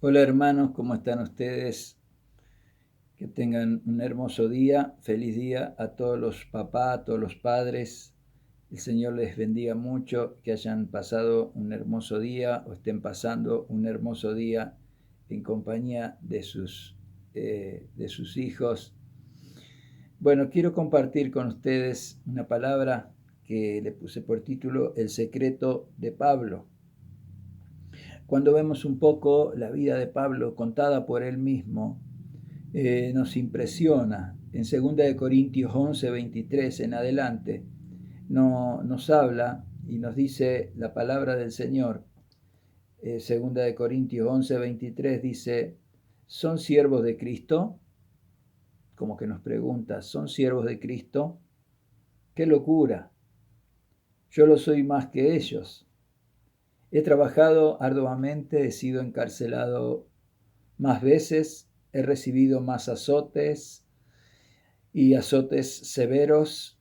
Hola hermanos, ¿cómo están ustedes? Que tengan un hermoso día, feliz día a todos los papás, a todos los padres. El Señor les bendiga mucho, que hayan pasado un hermoso día o estén pasando un hermoso día en compañía de sus hijos. Bueno, quiero compartir con ustedes una palabra que le puse por título El secreto de Pablo. Cuando vemos un poco la vida de Pablo contada por él mismo, nos impresiona. En 2 Corintios 11:23 en adelante nos habla y nos dice la palabra del Señor. 2 Corintios 11:23 dice, ¿son siervos de Cristo? Como que nos pregunta, ¿son siervos de Cristo? ¡Qué locura! Yo lo soy más que ellos. He trabajado arduamente, he sido encarcelado más veces, he recibido más azotes y azotes severos.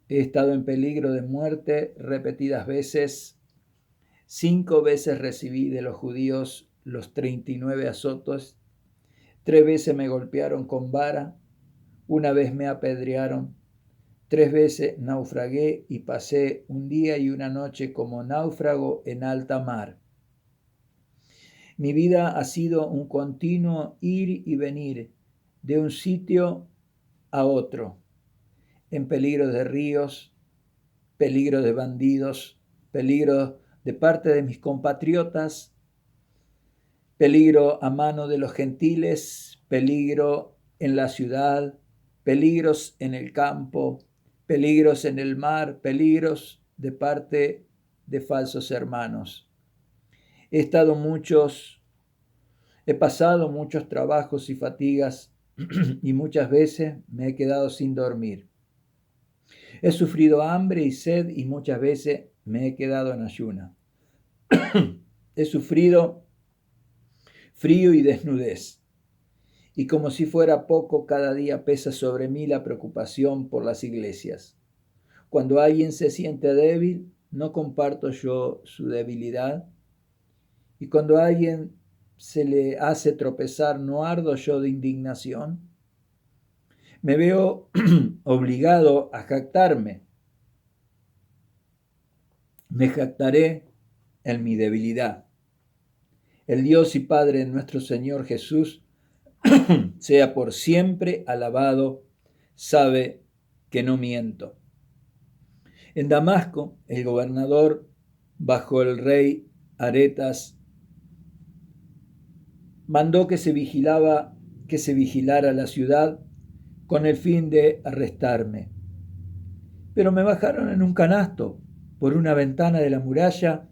He estado en peligro de muerte repetidas veces. 5 veces recibí de los judíos los 39 azotes. 3 veces me golpearon con vara. Una vez me apedrearon. 3 veces naufragué y pasé un día y una noche como náufrago en alta mar. Mi vida ha sido un continuo ir y venir de un sitio a otro, en peligro de ríos, peligro de bandidos, peligro de parte de mis compatriotas, peligro a mano de los gentiles, peligro en la ciudad, peligros en el campo, peligros en el mar, peligros de parte de falsos hermanos. He pasado muchos trabajos y fatigas y muchas veces me he quedado sin dormir. He sufrido hambre y sed y muchas veces me he quedado en ayuna. He sufrido frío y desnudez. Y como si fuera poco, cada día pesa sobre mí la preocupación por las iglesias. Cuando alguien se siente débil, no comparto yo su debilidad. Y cuando a alguien se le hace tropezar, no ardo yo de indignación. Me veo obligado a jactarme. Me jactaré en mi debilidad. El Dios y Padre de nuestro Señor Jesús sea por siempre alabado, sabe que no miento. En Damasco, el gobernador, bajo el rey Aretas, mandó que se vigilara la ciudad con el fin de arrestarme. Pero me bajaron en un canasto por una ventana de la muralla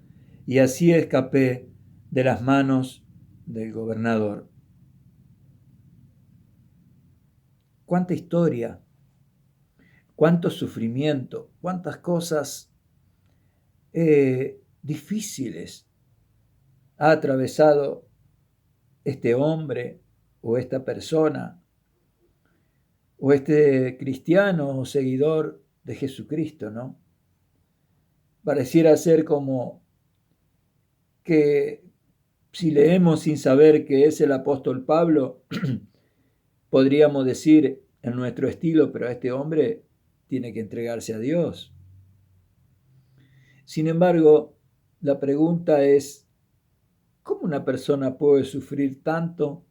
y así escapé de las manos del gobernador. Cuánta historia, cuánto sufrimiento, cuántas cosas difíciles ha atravesado este hombre o esta persona o este cristiano o seguidor de Jesucristo, ¿no? Pareciera ser como que si leemos sin saber que es el apóstol Pablo, podríamos decir en nuestro estilo, pero este hombre tiene que entregarse a Dios. Sin embargo, la pregunta es, ¿cómo una persona puede sufrir tanto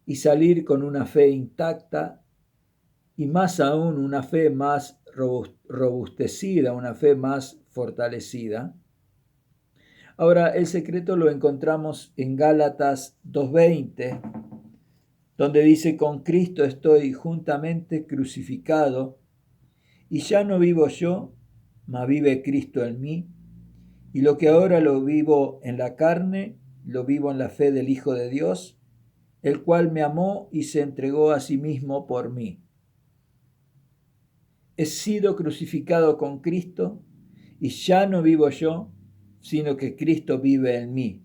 y salir con una fe intacta y más aún una fe más robustecida, una fe más fortalecida? Ahora, el secreto lo encontramos en Gálatas 2:20, donde dice, con Cristo estoy juntamente crucificado, y ya no vivo yo, mas vive Cristo en mí, y lo que ahora lo vivo en la carne, lo vivo en la fe del Hijo de Dios, el cual me amó y se entregó a sí mismo por mí. He sido crucificado con Cristo, y ya no vivo yo, sino que Cristo vive en mí.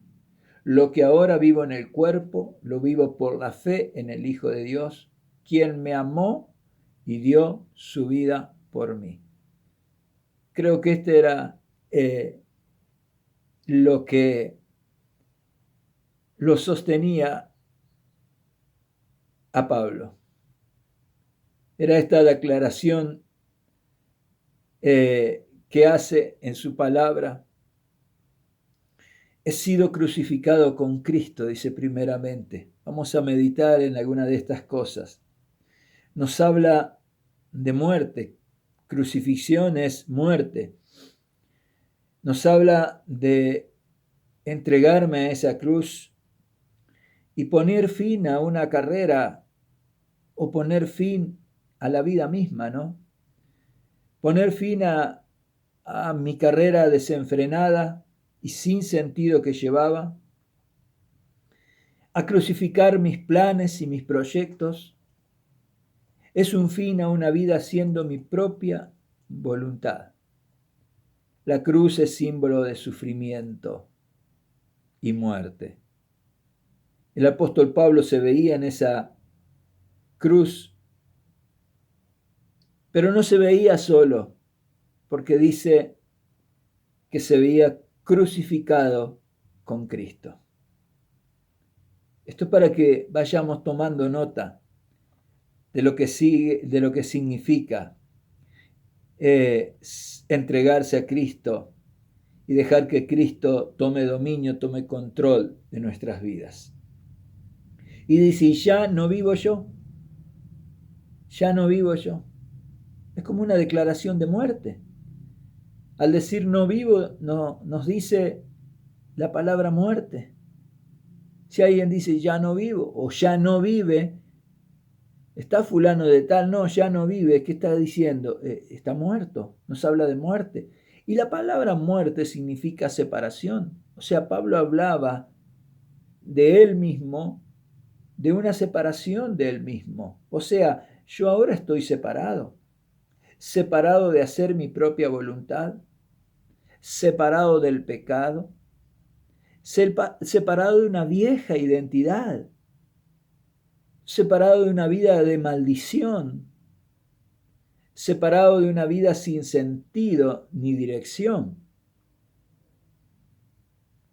Lo que ahora vivo en el cuerpo, lo vivo por la fe en el Hijo de Dios, quien me amó y dio su vida por mí. Creo que este era lo que lo sostenía a Pablo. Era esta declaración que hace en su palabra. He sido crucificado con Cristo, dice primeramente. Vamos a meditar en alguna de estas cosas. Nos habla de muerte. Crucifixión es muerte. Nos habla de entregarme a esa cruz y poner fin a una carrera o poner fin a la vida misma, ¿no? Poner fin a mi carrera desenfrenada y sin sentido que llevaba, a crucificar mis planes y mis proyectos. Es un fin a una vida haciendo mi propia voluntad. La cruz es símbolo de sufrimiento y muerte. El apóstol Pablo se veía en esa cruz, pero no se veía solo, porque dice que se veía crucificado con Cristo. Esto es para que vayamos tomando nota de lo que sigue, de lo que significa entregarse a Cristo y dejar que Cristo tome dominio, tome control de nuestras vidas. Y dice, ya no vivo yo, ya no vivo yo. Es como una declaración de muerte. Al decir no vivo, no, nos dice la palabra muerte. Si alguien dice ya no vivo o ya no vive, está fulano de tal, no, ya no vive, ¿qué está diciendo? Está muerto, nos habla de muerte. Y la palabra muerte significa separación. O sea, Pablo hablaba de él mismo, de una separación de él mismo. O sea, yo ahora estoy separado, separado de hacer mi propia voluntad, separado del pecado, separado de una vieja identidad, separado de una vida de maldición, separado de una vida sin sentido ni dirección.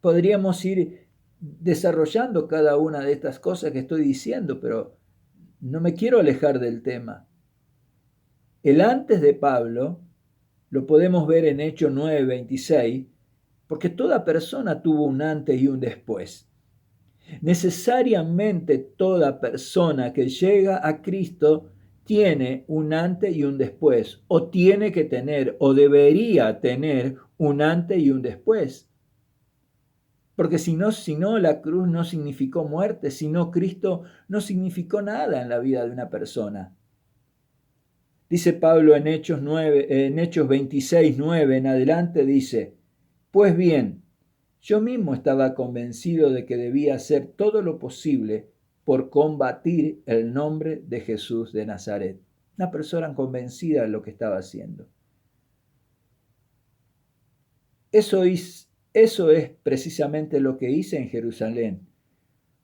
Podríamos ir desarrollando cada una de estas cosas que estoy diciendo, pero no me quiero alejar del tema. El antes de Pablo lo podemos ver en Hechos 9:26, porque toda persona tuvo un antes y un después. Necesariamente toda persona que llega a Cristo tiene un antes y un después, o tiene que tener, o debería tener un antes y un después. Porque si no, la cruz no significó muerte, si no, Cristo no significó nada en la vida de una persona. Dice Pablo en Hechos 26:9 en adelante, dice, pues bien, yo mismo estaba convencido de que debía hacer todo lo posible por combatir el nombre de Jesús de Nazaret. Una persona convencida de lo que estaba haciendo. Eso es precisamente lo que hice en Jerusalén.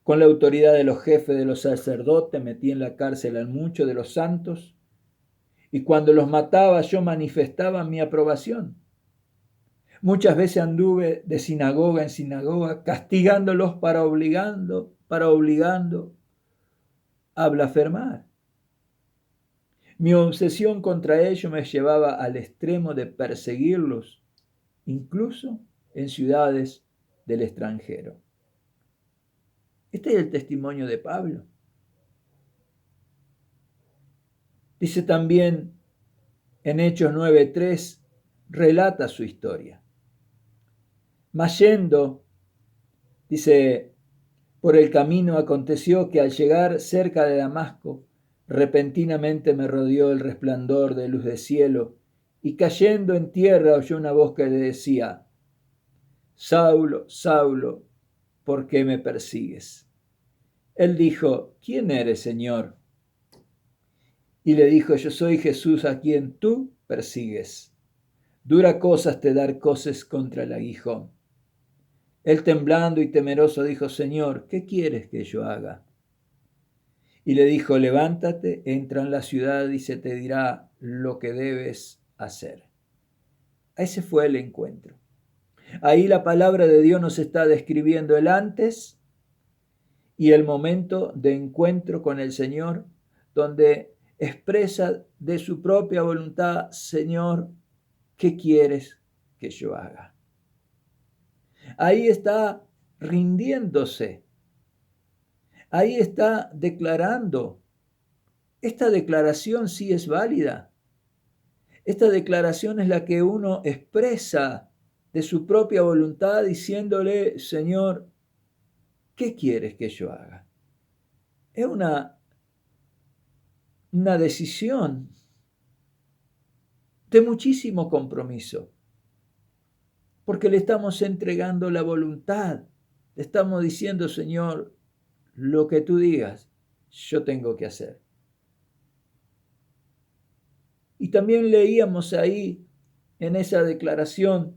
Con la autoridad de los jefes de los sacerdotes metí en la cárcel a muchos de los santos y cuando los mataba yo manifestaba mi aprobación. Muchas veces anduve de sinagoga en sinagoga castigándolos para obligando a blasfemar. Mi obsesión contra ellos me llevaba al extremo de perseguirlos, incluso en ciudades del extranjero. Este es el testimonio de Pablo. Dice también en Hechos 9:3, relata su historia. Mas yendo, dice, por el camino aconteció que al llegar cerca de Damasco, repentinamente me rodeó el resplandor de luz del cielo, y cayendo en tierra oyó una voz que le decía, Saulo, Saulo, ¿por qué me persigues? Él dijo, ¿quién eres, Señor? Y le dijo, yo soy Jesús a quien tú persigues. Dura cosas te dar coces contra el aguijón. Él temblando y temeroso dijo, Señor, ¿qué quieres que yo haga? Y le dijo, levántate, entra en la ciudad y se te dirá lo que debes hacer. Ese fue el encuentro. Ahí la palabra de Dios nos está describiendo el antes y el momento de encuentro con el Señor, donde expresa de su propia voluntad: Señor, ¿qué quieres que yo haga? Ahí está rindiéndose, ahí está declarando. Esta declaración sí es válida. Esta declaración es la que uno expresa de su propia voluntad diciéndole: Señor, ¿qué quieres que yo haga? Es una decisión de muchísimo compromiso, porque le estamos entregando la voluntad. Le estamos diciendo: Señor, lo que tú digas, yo tengo que hacer. Y también leíamos ahí, en esa declaración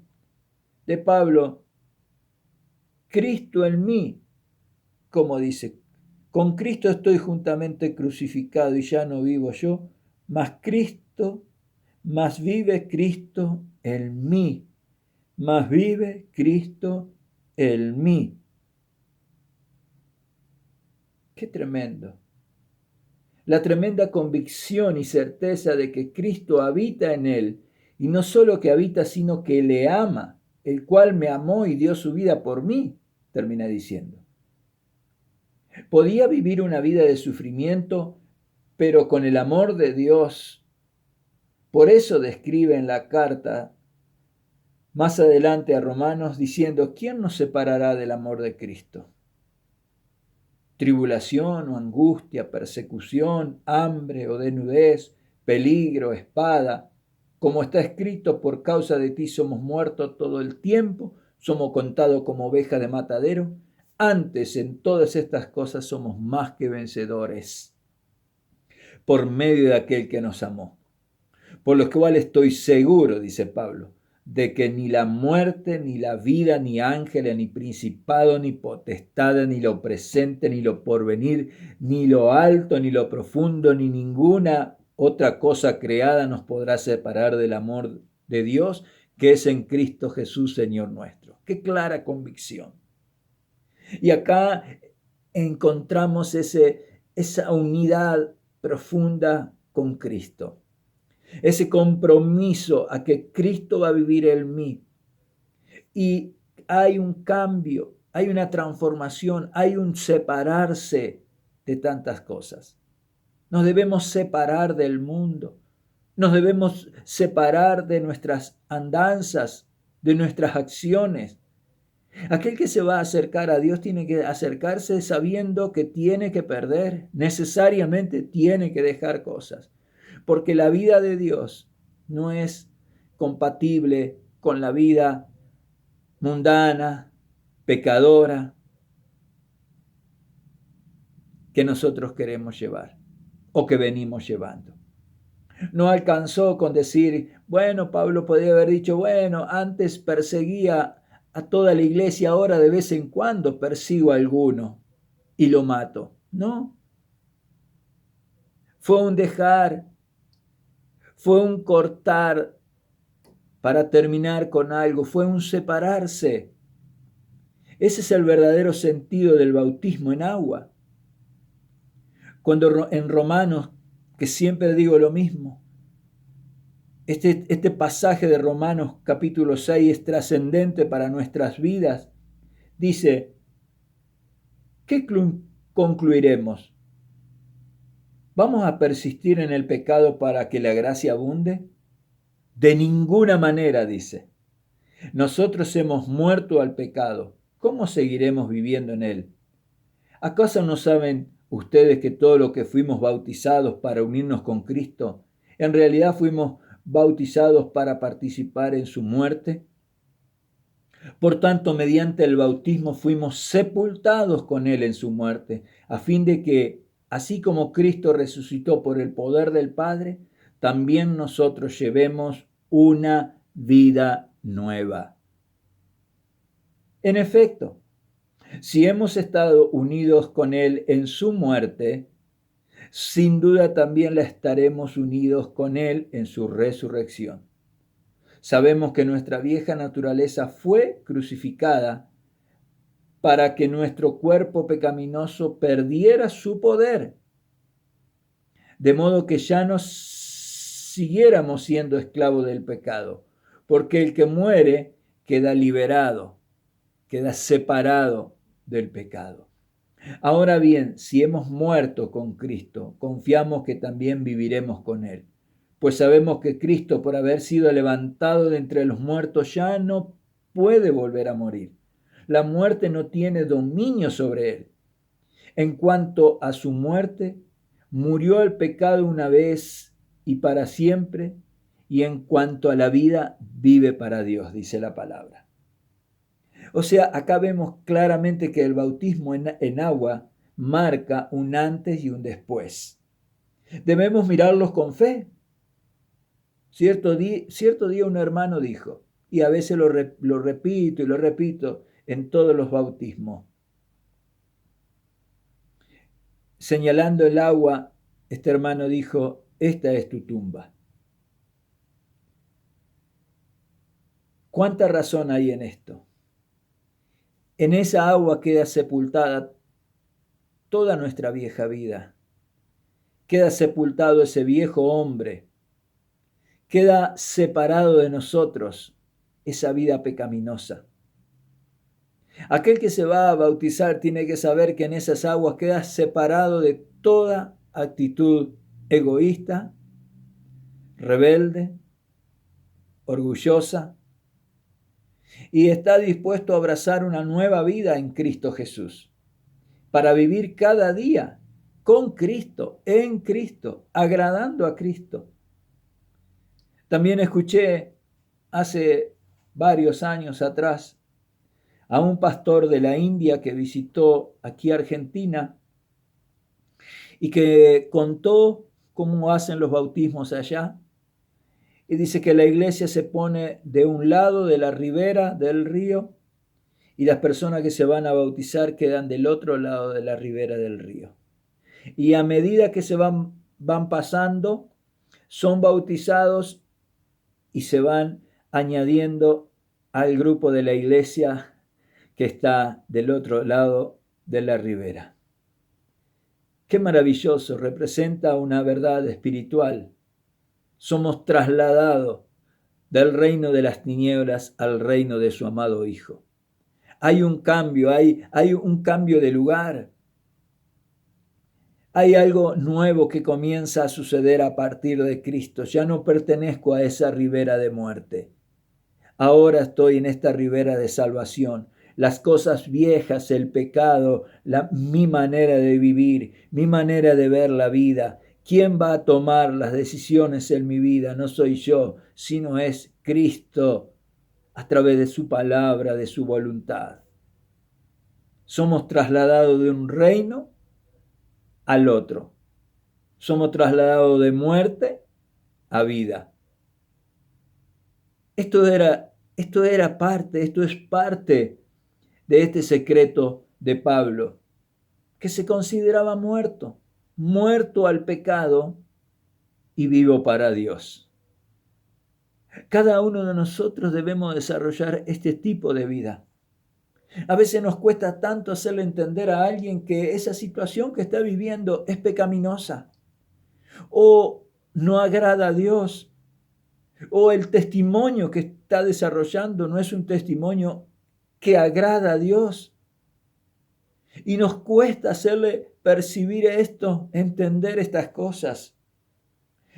de Pablo, Cristo en mí, como dice, con Cristo estoy juntamente crucificado y ya no vivo yo, mas vive Cristo en mí, mas vive Cristo en mí. Qué tremendo. La tremenda convicción y certeza de que Cristo habita en él, y no solo que habita, sino que le ama, el cual me amó y dio su vida por mí, termina diciendo. Podía vivir una vida de sufrimiento, pero con el amor de Dios. Por eso describe en la carta más adelante a Romanos diciendo: ¿quién nos separará del amor de Cristo? Tribulación o angustia, persecución, hambre o desnudez, peligro, espada. Como está escrito: por causa de ti somos muertos todo el tiempo, somos contados como ovejas de matadero. Antes, en todas estas cosas somos más que vencedores, por medio de aquel que nos amó. Por lo cual estoy seguro, dice Pablo, de que ni la muerte, ni la vida, ni ángeles, ni principado, ni potestad, ni lo presente, ni lo porvenir, ni lo alto, ni lo profundo, ni ninguna otra cosa creada nos podrá separar del amor de Dios, que es en Cristo Jesús, Señor nuestro. Qué clara convicción. Y acá encontramos esa unidad profunda con Cristo. Ese compromiso a que Cristo va a vivir en mí. Y hay un cambio, hay una transformación, hay un separarse de tantas cosas. Nos debemos separar del mundo, nos debemos separar de nuestras andanzas, de nuestras acciones. Aquel que se va a acercar a Dios tiene que acercarse sabiendo que tiene que perder, necesariamente tiene que dejar cosas, porque la vida de Dios no es compatible con la vida mundana, pecadora, que nosotros queremos llevar o que venimos llevando. No alcanzó con decir: bueno, Pablo podría haber dicho: bueno, antes perseguía a toda la iglesia, ahora de vez en cuando persigo a alguno y lo mato. No. Fue un dejar, fue un cortar para terminar con algo, fue un separarse. Ese es el verdadero sentido del bautismo en agua. Cuando en Romanos, que siempre digo lo mismo, este pasaje de Romanos capítulo 6 es trascendente para nuestras vidas. Dice: ¿qué concluiremos? ¿Vamos a persistir en el pecado para que la gracia abunde? De ninguna manera, dice. Nosotros hemos muerto al pecado. ¿Cómo seguiremos viviendo en él? ¿Acaso no saben ustedes que todo lo que fuimos bautizados para unirnos con Cristo, en realidad fuimos bautizados para participar en su muerte? Por tanto, mediante el bautismo fuimos sepultados con él en su muerte, a fin de que, así como Cristo resucitó por el poder del Padre, también nosotros llevemos una vida nueva. En efecto, si hemos estado unidos con él en su muerte, sin duda también la estaremos unidos con él en su resurrección. Sabemos que nuestra vieja naturaleza fue crucificada para que nuestro cuerpo pecaminoso perdiera su poder, de modo que ya no siguiéramos siendo esclavos del pecado, porque el que muere queda liberado, queda separado del pecado. Ahora bien, si hemos muerto con Cristo, confiamos que también viviremos con Él, pues sabemos que Cristo, por haber sido levantado de entre los muertos, ya no puede volver a morir. La muerte no tiene dominio sobre Él. En cuanto a su muerte, murió el pecado una vez y para siempre, y en cuanto a la vida, vive para Dios, dice la palabra. O sea, acá vemos claramente que el bautismo en agua marca un antes y un después. Debemos mirarlos con fe. Cierto día un hermano dijo, y a veces lo repito y lo repito en todos los bautismos, señalando el agua, este hermano dijo, esta es tu tumba. ¿Cuánta razón hay en esto? En esa agua queda sepultada toda nuestra vieja vida. Queda sepultado ese viejo hombre. Queda separado de nosotros esa vida pecaminosa. Aquel que se va a bautizar tiene que saber que en esas aguas queda separado de toda actitud egoísta, rebelde, orgullosa, y está dispuesto a abrazar una nueva vida en Cristo Jesús, para vivir cada día con Cristo, en Cristo, agradando a Cristo. También escuché hace varios años atrás a un pastor de la India que visitó aquí Argentina y que contó cómo hacen los bautismos allá. Y dice que la iglesia se pone de un lado de la ribera del río y las personas que se van a bautizar quedan del otro lado de la ribera del río. Y a medida que se van pasando, son bautizados y se van añadiendo al grupo de la iglesia que está del otro lado de la ribera. Qué maravilloso, representa una verdad espiritual. Somos trasladados del reino de las tinieblas al reino de su amado Hijo. Hay un cambio, hay un cambio de lugar. Hay algo nuevo que comienza a suceder a partir de Cristo. Ya no pertenezco a esa ribera de muerte. Ahora estoy en esta ribera de salvación. Las cosas viejas, el pecado, mi manera de vivir, mi manera de ver la vida. ¿Quién va a tomar las decisiones en mi vida? No soy yo, sino es Cristo a través de su palabra, de su voluntad. Somos trasladados de un reino al otro. Somos trasladados de muerte a vida. Esto es parte de este secreto de Pablo, que se consideraba muerto al pecado y vivo para Dios. Cada uno de nosotros debemos desarrollar este tipo de vida. A veces nos cuesta tanto hacerle entender a alguien que esa situación que está viviendo es pecaminosa o no agrada a Dios, o el testimonio que está desarrollando no es un testimonio que agrada a Dios. Y nos cuesta hacerle percibir esto, entender estas cosas.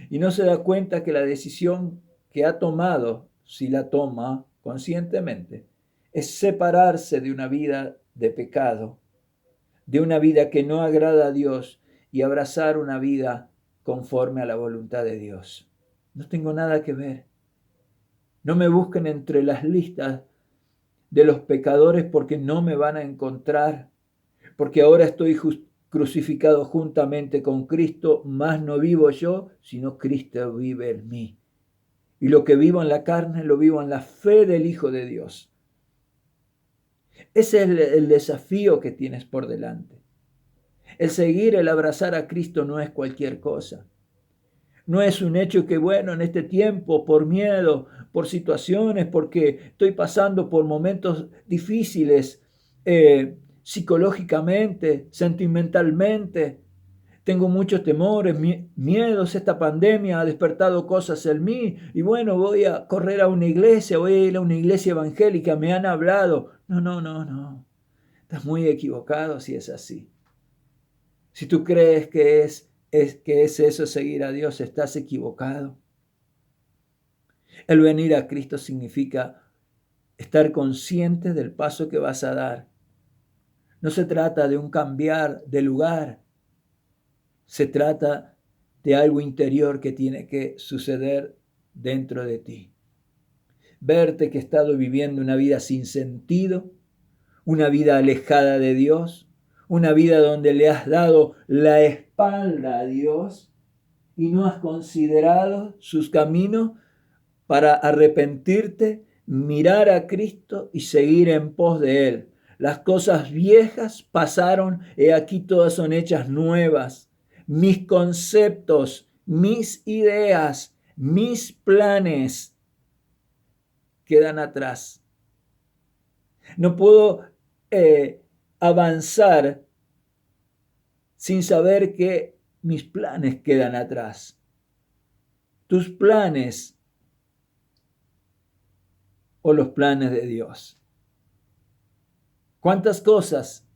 Y no se da cuenta que la decisión que ha tomado, si la toma conscientemente, es separarse de una vida de pecado, de una vida que no agrada a Dios y abrazar una vida conforme a la voluntad de Dios. No tengo nada que ver. No me busquen entre las listas de los pecadores porque no me van a encontrar, porque ahora estoy crucificado juntamente con Cristo, mas no vivo yo, sino Cristo vive en mí. Y lo que vivo en la carne, lo vivo en la fe del Hijo de Dios. Ese es el desafío que tienes por delante. El seguir, el abrazar a Cristo no es cualquier cosa. No es un hecho que, bueno, en este tiempo, por miedo, por situaciones, porque estoy pasando por momentos difíciles, psicológicamente, sentimentalmente. Tengo muchos temores, miedos. Esta pandemia ha despertado cosas en mí. Y bueno, voy a correr a una iglesia, voy a ir a una iglesia evangélica, me han hablado. No. Estás muy equivocado si es así. Si tú crees que es eso seguir a Dios, estás equivocado. El venir a Cristo significa estar consciente del paso que vas a dar. No se trata de un cambiar de lugar. Se trata de algo interior que tiene que suceder dentro de ti. Verte que has estado viviendo una vida sin sentido, una vida alejada de Dios, una vida donde le has dado la espalda a Dios y no has considerado sus caminos para arrepentirte, mirar a Cristo y seguir en pos de Él. Las cosas viejas pasaron, he aquí todas son hechas nuevas. Mis conceptos, mis ideas, mis planes quedan atrás. No puedo avanzar sin saber que mis planes quedan atrás. Tus planes o los planes de Dios. ¿Cuántas cosas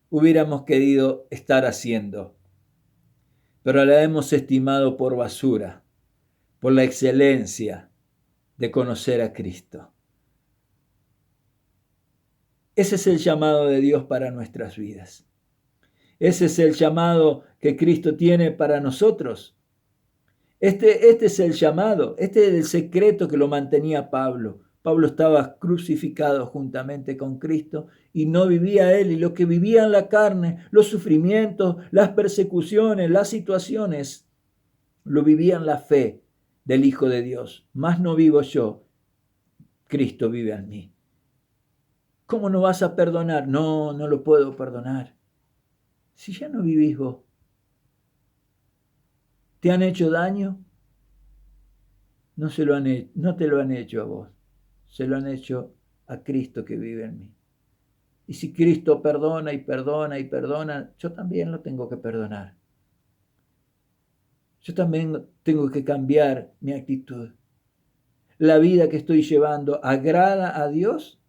hubiéramos querido estar haciendo, pero la hemos estimado por basura, por la excelencia de conocer a Cristo? Ese es el llamado de Dios para nuestras vidas. Ese es el llamado que Cristo tiene para nosotros. Este es el llamado, este es el secreto que lo mantenía Pablo. Pablo estaba crucificado juntamente con Cristo y no vivía él, y lo que vivía en la carne, los sufrimientos, las persecuciones, las situaciones, lo vivía en la fe del Hijo de Dios. Más no vivo yo, Cristo vive en mí. ¿Cómo no vas a perdonar? No lo puedo perdonar. Si ya no vivís vos, ¿te han hecho daño? No te lo han hecho a vos, se lo han hecho a Cristo que vive en mí. Y si Cristo perdona y perdona y perdona, yo también lo tengo que perdonar. Yo también tengo que cambiar mi actitud. ¿La vida que estoy llevando agrada a Dios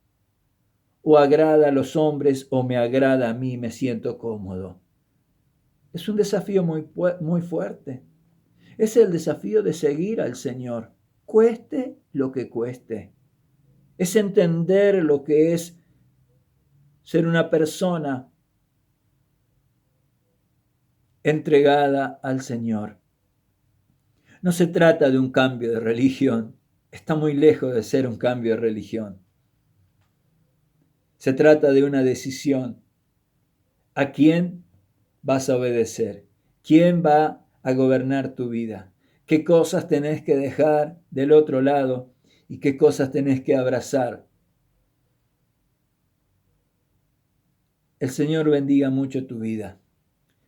o agrada a los hombres o me agrada a mí, me siento cómodo? Es un desafío muy fuerte. Es el desafío de seguir al Señor, cueste lo que cueste. Es entender lo que es ser una persona entregada al Señor. No se trata de un cambio de religión. Está muy lejos de ser un cambio de religión. Se trata de una decisión. ¿A quién vas a obedecer? ¿Quién va a gobernar tu vida? ¿Qué cosas tenés que dejar del otro lado y qué cosas tenés que abrazar? El Señor bendiga mucho tu vida.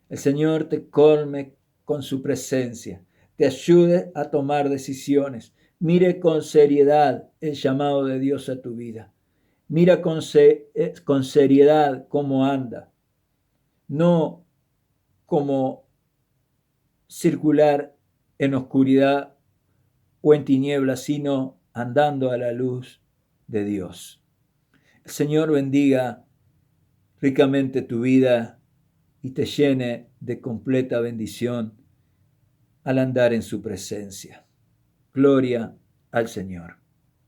El Señor te colme con su presencia, te ayude a tomar decisiones. Mire con seriedad el llamado de Dios a tu vida. Mira con seriedad cómo anda. No como circular en oscuridad o en tinieblas, sino andando a la luz de Dios. El Señor bendiga ricamente tu vida y te llene de completa bendición al andar en su presencia. Gloria al Señor.